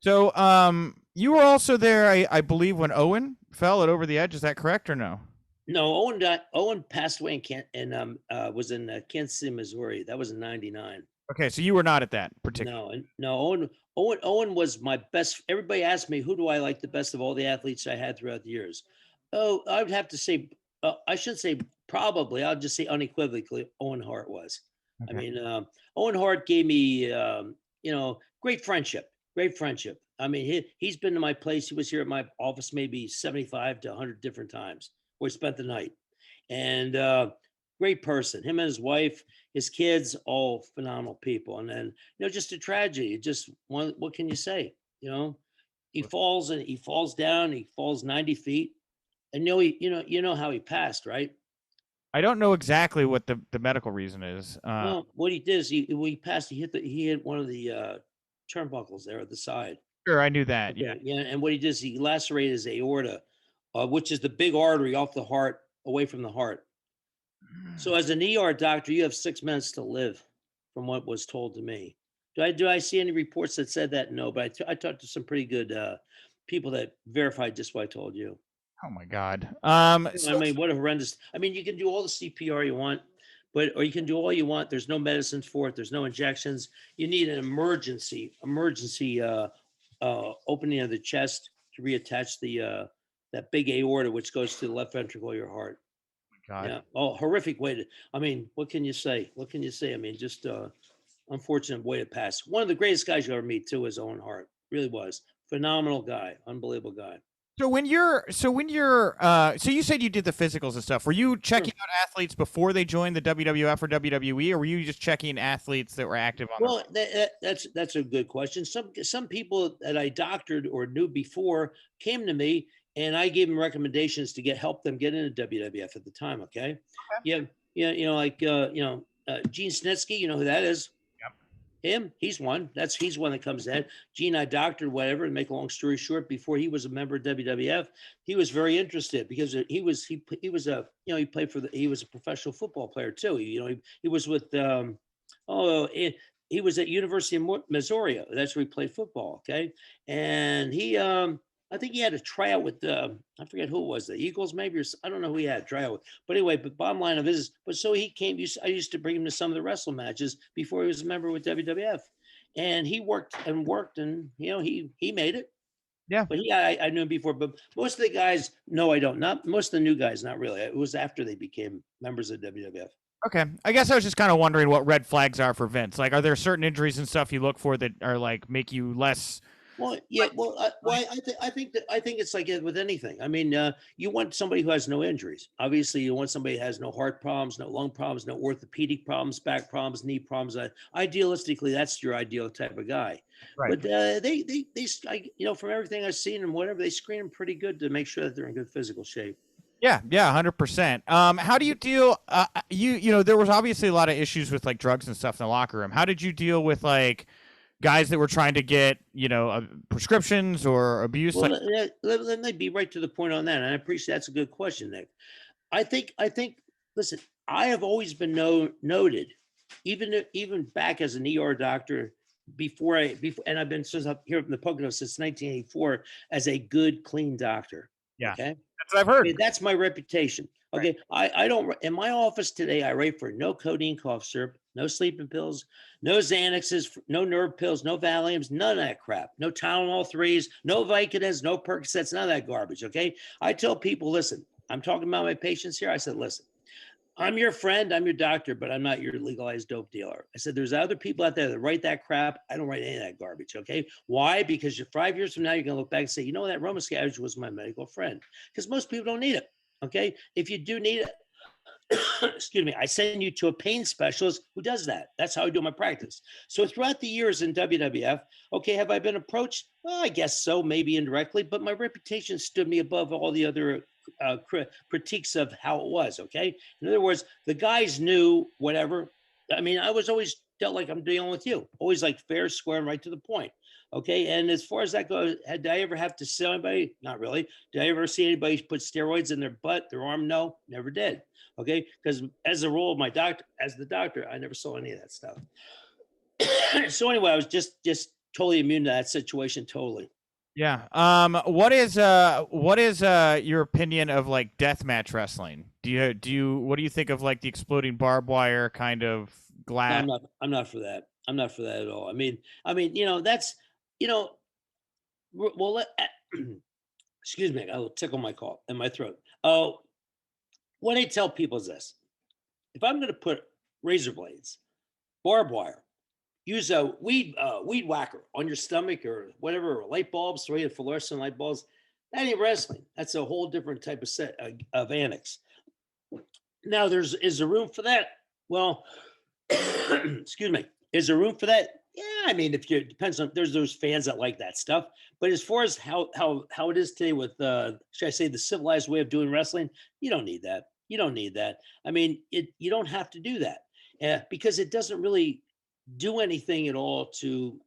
So, you were also there, I believe, when Owen fell it over the edge. Is that correct or no? No, Owen passed away in was in Kansas City, Missouri. That was in '99. Okay, so you were not at that particular. No, and no, Owen was my best. Everybody asked me who do I like the best of all the athletes I had throughout the years. Oh, I would have to say, I should say probably. I'll just say unequivocally, Owen Hart was. I Okay. mean, Owen Hart gave me, great friendship. Great friendship. I mean, he's been to my place. He was here at my office maybe 75 to 100 different times. Where he spent the night, and great person. Him and his wife, his kids, all phenomenal people. And then, just a tragedy. Just one. What can you say? He falls and he falls down. He falls 90 feet, and you know how he passed, right? I don't know exactly what the medical reason is. Well, what he did is when he passed, he hit one of the turnbuckles there at the side. Sure, I knew that. Yeah. Okay, yeah, and what he did is he lacerated his aorta, which is the big artery off the heart, away from the heart. So as an ER doctor, you have 6 minutes to live, from what was told to me. Do I see any reports that said that? No, but I talked to some pretty good people that verified just what I told you. Oh my God. I mean, what a horrendous. I mean, you can do all the CPR you want, or you can do all you want. There's no medicines for it. There's no injections. You need an emergency opening of the chest to reattach the that big aorta, which goes to the left ventricle of your heart. God. Yeah. Oh, horrific way to. I mean, what can you say? What can you say? I mean, just unfortunate way to pass. One of the greatest guys you ever meet too is Owen Hart. Really was phenomenal guy, unbelievable guy. So you said you did the physicals and stuff. Were you Sure. checking out athletes before they joined the WWF or WWE, or were you just checking athletes that were active on the? Well, that's a good question. Some people that I doctored or knew before came to me, and I gave them recommendations to help them get into WWF at the time. Okay, yeah, yeah, like Gene Snitsky. You know who that is? Yep. Him, he's one that comes in. Gene, I doctored whatever. To make a long story short, before he was a member of WWF, he was very interested because he was a he played for he was a professional football player too. He was with oh he was at University of Missouri. That's where he played football. Okay, and he I think he had a tryout with I forget who it was, the Eagles maybe, or I don't know who he had a tryout with. But anyway, but bottom line of his, but so he came. I used to bring him to some of the wrestle matches before he was a member with WWF, and he worked, and he made it. Yeah. But I knew him before. But most of the guys, no, I don't. Not most of the new guys, not really. It was after they became members of WWF. Okay. I guess I was just kind of wondering what red flags are for Vince. Like, are there certain injuries and stuff you look for that are like make you less? Well, yeah. Well, I think it's like with anything. I mean, you want somebody who has no injuries. Obviously, you want somebody who has no heart problems, no lung problems, no orthopedic problems, back problems, knee problems. Idealistically, that's your ideal type of guy. Right. But from everything I've seen and whatever, they screen them pretty good to make sure that they're in good physical shape. Yeah, yeah, 100%. How do you deal? There was obviously a lot of issues with like drugs and stuff in the locker room. How did you deal with like guys that were trying to get prescriptions or abuse? Well, Like, let me be right to the point on that. And I appreciate that's a good question, Nick. I think. Listen, I have always been noted, even back as an ER doctor and I've been since up here in the Poconos since 1984 as a good, clean doctor. yeah, Okay, that's what I've heard. okay, that's my reputation. Right. Okay, I don't in my office today. I write for no codeine cough syrup, no sleeping pills, no Xanaxes, no nerve pills, no Valiums, none of that crap. No Tylenol threes, no Vicodins, no Percocets, none of that garbage. Okay, I tell people, listen, I'm talking about my patients here. I said, listen, I'm your friend, I'm your doctor, but I'm not your legalized dope dealer. I said, there's other people out there that write that crap. I don't write any of that garbage. Okay. Why? Because 5 years from now, you're going to look back and say, that Romascavage was my medical friend. Because most people don't need it. Okay. If you do need it, excuse me, I send you to a pain specialist who does that. That's how I do my practice. So throughout the years in WWF, okay, have I been approached? Well, I guess so, maybe indirectly, but my reputation stood me above all the other critiques of how it was. Okay. In other words, the guys knew whatever. I mean, I was always dealt like I'm dealing with you, always like fair, square, and right to the point. Okay. And as far as that goes, did I ever have to sell anybody? Not really. Did I ever see anybody put steroids in their butt, their arm? No, never did. Okay. Because as a role of as the doctor, I never saw any of that stuff. So anyway, I was just totally immune to that situation. Totally. Yeah. What is your opinion of like deathmatch wrestling? What do you think of like the exploding barbed wire kind of No, glass? I'm not for that. I'm not for that at all. That's, you know, well, excuse me, I will tickle my cough in my throat. Oh, what I tell people is this: if I'm going to put razor blades, barbed wire, use a weed whacker on your stomach or whatever, or light bulbs, 3 fluorescent light bulbs. That ain't wrestling. That's a whole different type of set of annex. Now, is there room for that? Well, excuse me. Is there room for that? Yeah, I mean, if you depends on there's those fans that like that stuff. But as far as how it is today with should I say the civilized way of doing wrestling, you don't need that. You don't need that. I mean, you don't have to do that because it doesn't really do anything at all to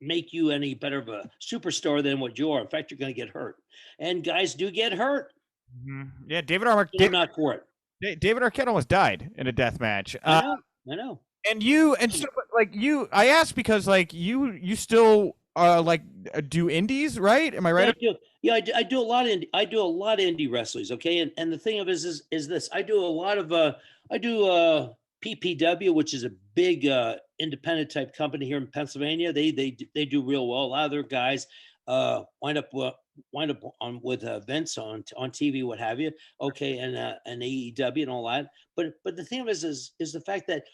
make you any better of a superstar than what you are. In fact, you're going to get hurt, and guys do get hurt. Yeah, I'm not for it. David Arquette almost died in a death match. I know. I know. And you and so like you, I asked because like you still like do indies, right? Am I Yeah, right? I do a lot of indie wrestlers. Okay, and the thing of is this: I do a lot of I do PPW, which is a big independent type company here in Pennsylvania. They do real well. A lot of their guys wind up on with Vince on TV, what have you. Okay, and AEW and all that. But the thing of it is the fact that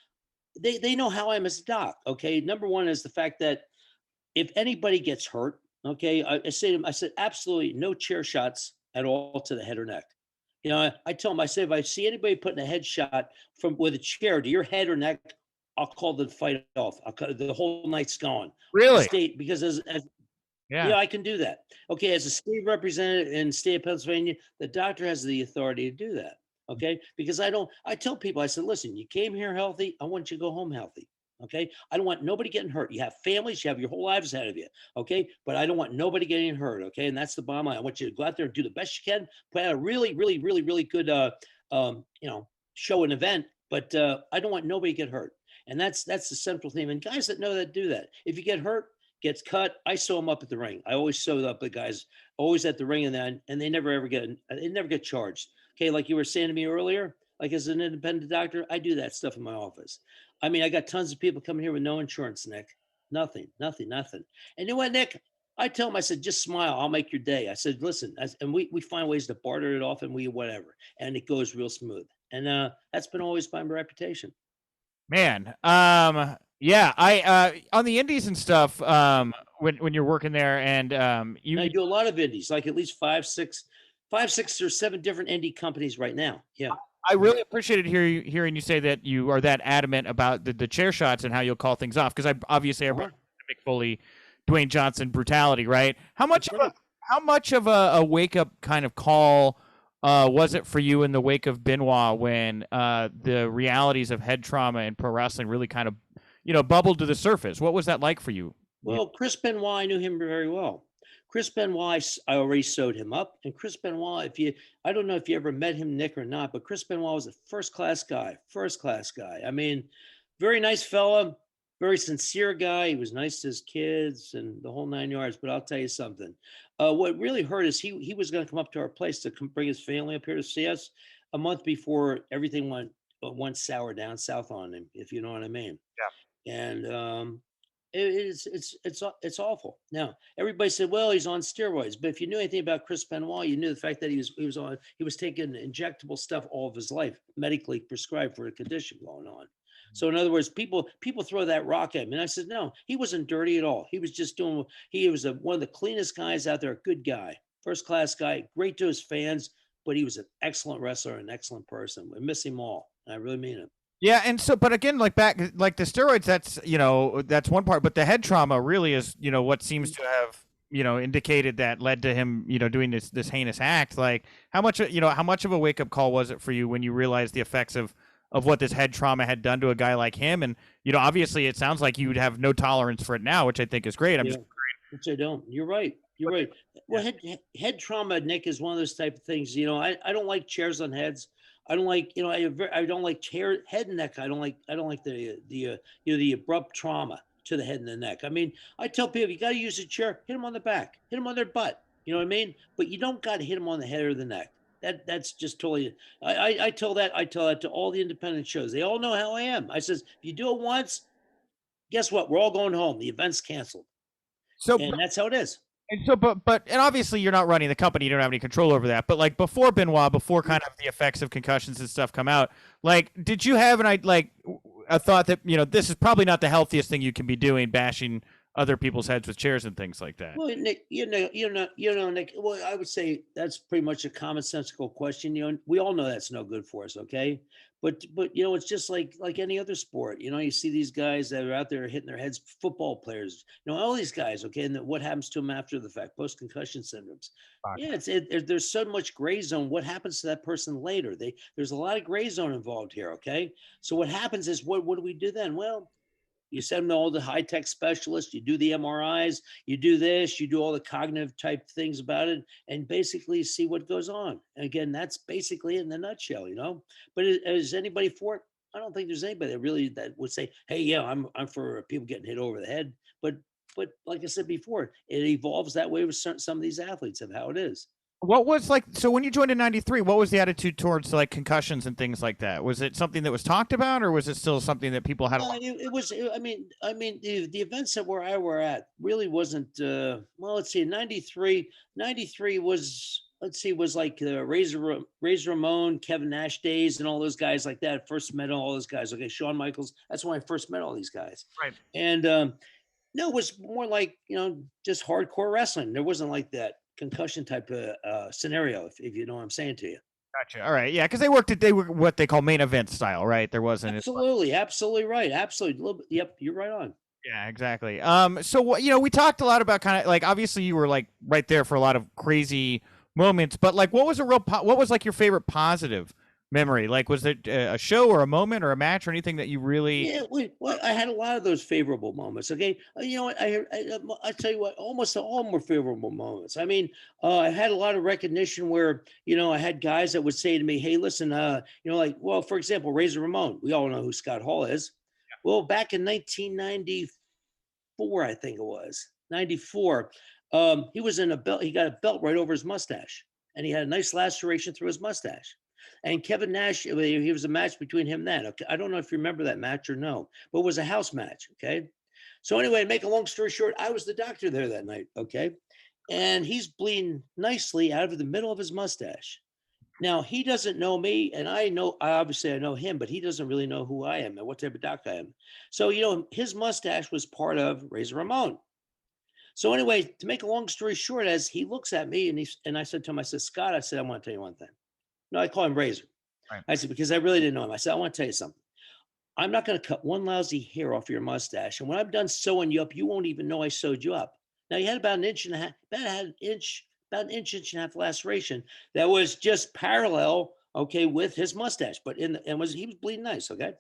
they know how I'm as a doc. Okay, number one is the fact that if anybody gets hurt, okay, I say to them, I said, absolutely no chair shots at all to the head or neck. I tell them, I say, if I see anybody putting a headshot from with a chair to your head or neck, I'll call the fight off. The whole night's gone. Really? State because as Yeah. I can do that. Okay, as a state representative in the state of Pennsylvania, the doctor has the authority to do that. Okay, because I tell people, I said, listen, you came here healthy. I want you to go home healthy. Okay, I don't want nobody getting hurt. You have families, you have your whole lives ahead of you. Okay, but I don't want nobody getting hurt. Okay, and that's the bottom line. I want you to go out there and do the best you can, put out a really, really, really, really good, show and event. But I don't want nobody to get hurt, and that's the central theme. And guys that know that do that. If you get hurt, gets cut, I sew them up at the ring. I always sew up the guys always at the ring, and they never ever get charged. Okay, like you were saying to me earlier, like as an independent doctor, I do that stuff in my office. I mean, I got tons of people coming here with no insurance, Nick. Nothing, nothing, nothing. And you know what, Nick? I tell them, I said, just smile. I'll make your day. I said, listen, and we find ways to barter it off and we whatever. And it goes real smooth. And that's been always my reputation. Man. Yeah, I on the indies and stuff, when you're working there and I do a lot of indies, like at least five, six or seven different indie companies right now. Yeah. I really appreciated hearing you say that you are that adamant about the chair shots and how you'll call things off because I obviously brought Mick Foley, Dwayne Johnson brutality, right? How much of a wake up kind of call was it for you in the wake of Benoit when the realities of head trauma and pro wrestling really kind of bubbled to the surface? What was that like for you? Well, Chris Benoit, I knew him very well. Chris Benoit, I already sewed him up. And Chris Benoit, I don't know if you ever met him, Nick, or not, but Chris Benoit was a first class guy. I mean, very nice fella, very sincere guy. He was nice to his kids and the whole 9 yards. But I'll tell you something. What really hurt is he was going to come up to our place to come bring his family up here to see us a month before everything went sour down south on him, if you know what I mean. Yeah. And it's awful. Now everybody said, well, he's on steroids, but if you knew anything about Chris Benoit, you knew the fact that he was taking injectable stuff all of his life, medically prescribed for a condition going on. So in other words, people throw that rock at him, and I said, no, he wasn't dirty at all. He was just doing. He was one of the cleanest guys out there, a good guy, first class guy, great to his fans, but he was an excellent wrestler, an excellent person. We miss him all. I really mean it. Yeah, and so, but again, like the steroids, that's one part, but the head trauma really is, what seems to have, indicated that led to him, doing this heinous act. Like how much of a wake up call was it for you when you realized the effects of what this head trauma had done to a guy like him? And, obviously it sounds like you would have no tolerance for it now, which I think is great. Which I don't. You're right. You're right. Well, head trauma, Nick, is one of those type of things. I don't like chairs on heads. I don't like, I don't like head and neck. I don't like the abrupt trauma. to the head and the neck. I mean, I tell people you got to use a chair, hit them on the back, hit them on their butt. You know what I mean? But you don't got to hit them on the head or the neck. That's just totally. I tell that to all the independent shows. They all know how I am. I says if you do it once, guess what? We're all going home. The event's canceled, So, and that's how it is. and so, and obviously you're not running the company. You don't have any control over that. But like before Benoit, before kind of the effects of concussions and stuff come out, like, did you have a thought that, this is probably not the healthiest thing you can be doing, bashing other people's heads with chairs and things like that? Well, Nick, Nick. Well, I would say that's pretty much a commonsensical question. We all know that's no good for us. Okay, but it's just like any other sport. You see these guys that are out there hitting their heads, football players. All these guys. Okay, and what happens to them after the fact, post concussion syndromes. Yeah, there's so much gray zone. What happens to that person later? There's a lot of gray zone involved here. Okay, so what happens is what do we do then? Well, you send them to all the high tech specialists, you do the MRIs, you do this, you do all the cognitive type things about it, and basically see what goes on. And again, that's basically it in a nutshell. But is anybody for it? I don't think there's anybody that would say, "Hey, yeah, I'm for people getting hit over the head." But like I said before, it evolves that way with some of these athletes of how it is. What was so when you joined in '93? What was the attitude towards like concussions and things like that? Was it something that was talked about, or was it still something that people had? It was. The events that where I were at really wasn't. Well, let's see. '93 was. Let's see, was like Razor Ramon, Kevin Nash days, and all those guys like that. First met all those guys. Okay, Shawn Michaels. That's when I first met all these guys. Right. And no, it was more like just hardcore wrestling. There wasn't like that concussion type of scenario, if you know what I'm saying to you. Gotcha. All right. Yeah, because they were what they call main event style, right? There wasn't. Absolutely right. Absolutely. Yep, you're right on. Yeah, exactly. So we talked a lot about kind of like, obviously you were like right there for a lot of crazy moments, but like, what was what was like your favorite positive memory? Like, was it a show or a moment or a match or anything that you really? Yeah, well, I had a lot of those favorable moments. Okay, you know what? I tell you what, almost all of them were favorable moments. I mean, I had a lot of recognition where I had guys that would say to me, "Hey, listen, like, well, for example, Razor Ramon. We all know who Scott Hall is. Yeah. Well, back in 1994, I think it was 94. He was in a belt. He got a belt right over his mustache, and he had a nice laceration through his mustache. And Kevin Nash, he was a match between him and that. Okay, I don't know if you remember that match or no, but it was a house match. Okay. So anyway, to make a long story short, I was the doctor there that night. Okay. And he's bleeding nicely out of the middle of his mustache. Now he doesn't know me, and I know him, but he doesn't really know who I am and what type of doctor I am. So his mustache was part of Razor Ramon. So anyway, to make a long story short, as he looks at me and I said to him, I said, Scott, I said, I want to tell you one thing. No, I call him Razor. Right. I said, because I really didn't know him. I said, I want to tell you something. I'm not going to cut one lousy hair off your mustache. And when I'm done sewing you up, you won't even know I sewed you up. Now you had about an inch and a half, inch and a half laceration that was just parallel, okay, with his mustache. But he was bleeding nice, okay?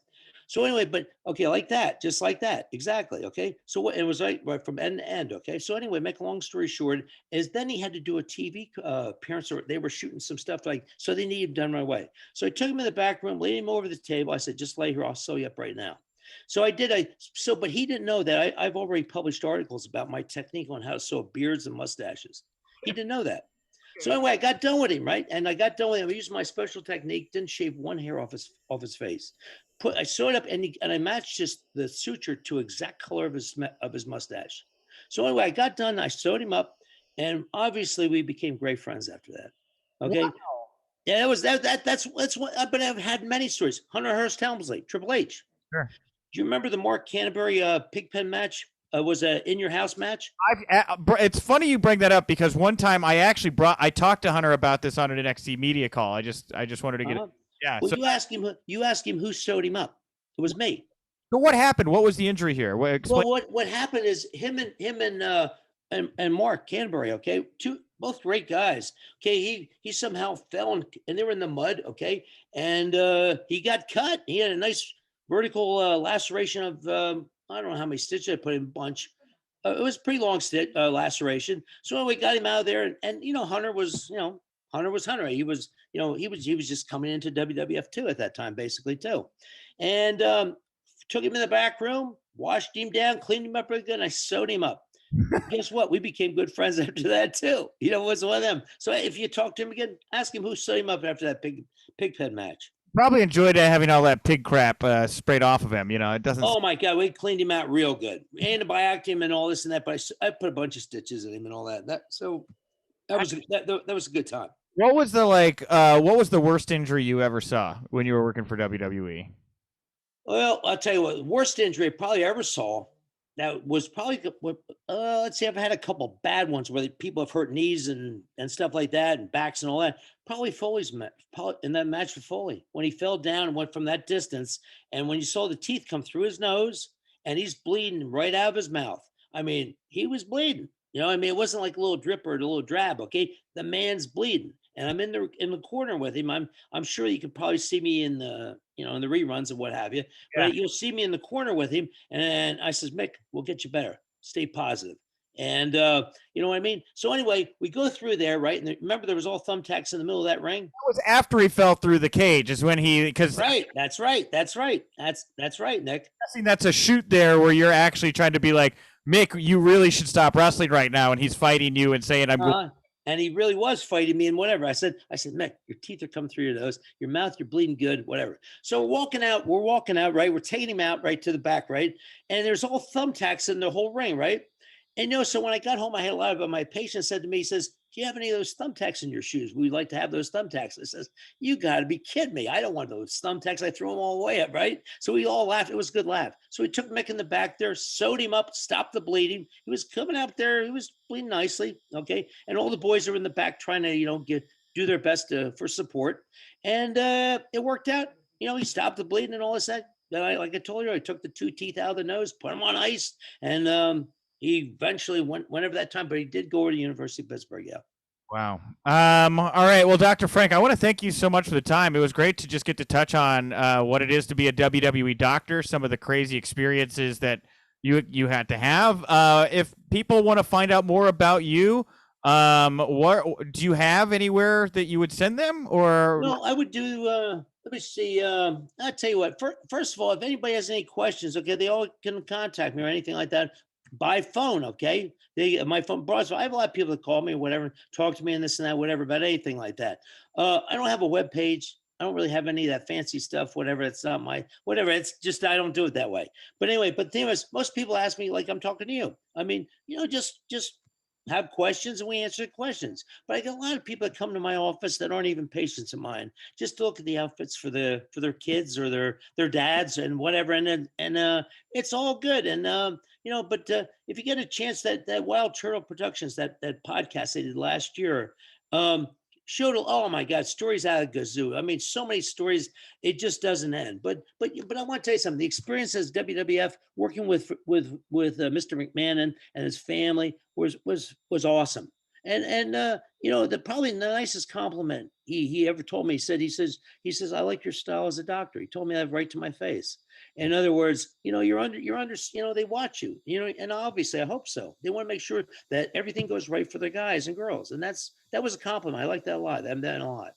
So anyway, but okay, like that, just like that, exactly. Okay, so it was right from end to end. Okay, so anyway, make a long story short, is then he had to do a TV appearance, or they were shooting some stuff so they needed him done right away. So I took him in the back room, laid him over the table. I said, just lay here, I'll sew you up right now. So I did. But he didn't know that I've already published articles about my technique on how to sew beards and mustaches. He didn't know that. So anyway, I got done with him, right? And I got done with him. I used my special technique, didn't shave one hair off his face. I sewed up and I matched just the suture to exact color of his mustache. So anyway, I got done. I sewed him up, and obviously we became great friends after that. Okay. Wow. Yeah, that was that's what. But I've had many stories. Hunter Hearst Helmsley, Triple H. Sure. Do you remember the Mark Canterbury Pigpen match? Was a in your house match? It's funny you bring that up, because one time I talked to Hunter about this on an NXT media call. I just wanted to get it. Yeah. Well, so you ask him who sewed him up. It was me. So what happened? What was the injury here? What happened is him and Mark Canterbury, okay, both great guys. Okay, he somehow fell and they were in the mud, okay, and he got cut. He had a nice vertical laceration of I don't know how many stitches I put in a bunch. It was a pretty long laceration. So we got him out of there, and Hunter was Hunter. He was just coming into WWF too at that time, basically too, and took him in the back room. washed him down, cleaned him up really good, and I sewed him up. Guess what? We became good friends after that too. It was one of them. So if you talk to him again, ask him who sewed him up after that pig pen match. Probably enjoyed having all that pig crap sprayed off of him. It doesn't. Oh my God, we cleaned him out real good, antibiotic him and all this and that. But I put a bunch of stitches in him and all that. That was a good time. What was the what was the worst injury you ever saw when you were working for WWE? Well, I'll tell you what, the worst injury I probably ever saw. That was probably let's see. I've had a couple bad ones where people have hurt knees and stuff like that, and backs and all that. Probably Foley's in that match with Foley when he fell down and went from that distance, and when you saw the teeth come through his nose and he's bleeding right out of his mouth. I mean, he was bleeding. It wasn't like a little drip or a little drab. Okay, the man's bleeding, and I'm in the corner with him. I'm sure you could probably see me in the in the reruns and what have you. Yeah. But you'll see me in the corner with him, and I says, Mick, we'll get you better. Stay positive. And you know what I mean? So anyway, we go through there, right? And remember, there was all thumbtacks in the middle of that ring. That was after he fell through the cage. Is when right. That's right. That's right, Nick. I think that's a shoot there where you're actually trying to be like, Mick, you really should stop wrestling right now, and he's fighting you and saying, "I'm." And he really was fighting me and whatever. I said, Mick, your teeth are coming through your nose, your mouth, you're bleeding good, whatever. So we're walking out, right? We're taking him out right to the back, right? And there's all thumbtacks in the whole ring, right? And so when I got home, I had a lot of my patient said to me, he says, do you have any of those thumbtacks in your shoes? We'd like to have those thumbtacks. I says, you got to be kidding me. I don't want those thumbtacks. I threw them all away up, right? So we all laughed. It was a good laugh. So we took Mick in the back there, sewed him up, stopped the bleeding. He was coming out there. He was bleeding nicely, okay? And all the boys are in the back trying to, do their best for support. And it worked out. He stopped the bleeding and all this. Then like I told you, I took the 2 teeth out of the nose, put them on ice, and he eventually went whenever that time, but he did go to the University of Pittsburgh. Yeah. Wow. All right. Well, Dr. Frank, I want to thank you so much for the time. It was great to just get to touch on what it is to be a WWE doctor, some of the crazy experiences that you had to have. If people want to find out more about you, what do you have anywhere that you would send them? Or no, I would do. Let me see. I'll tell you what. First of all, if anybody has any questions, okay, they all can contact me or anything like that. By phone, okay? My phone, I have a lot of people that call me, whatever, talk to me and this and that, whatever, about anything like that. I don't have a web page. I don't really have any of that fancy stuff, whatever. It's not my, whatever. It's just, I don't do it that way. But anyway, the thing is, most people ask me like I'm talking to you. I mean, just have questions and we answer questions. But I got a lot of people that come to my office that aren't even patients of mine, just to look at the outfits for their kids or their dads and whatever. And it's all good. And but if you get a chance, that Wild Turtle Productions, that podcast they did last year, showed, oh my God, stories out of Gazoo. I mean, so many stories, it just doesn't end. But I want to tell you something. The experience as WWF working with Mr. McMahon and his family was awesome. And probably the nicest compliment he ever told me, he says, I like your style as a doctor. He told me that right to my face. In other words, you're under, they watch you, and obviously I hope so. They want to make sure that everything goes right for their guys and girls. And that was a compliment. I like that a lot. That a lot.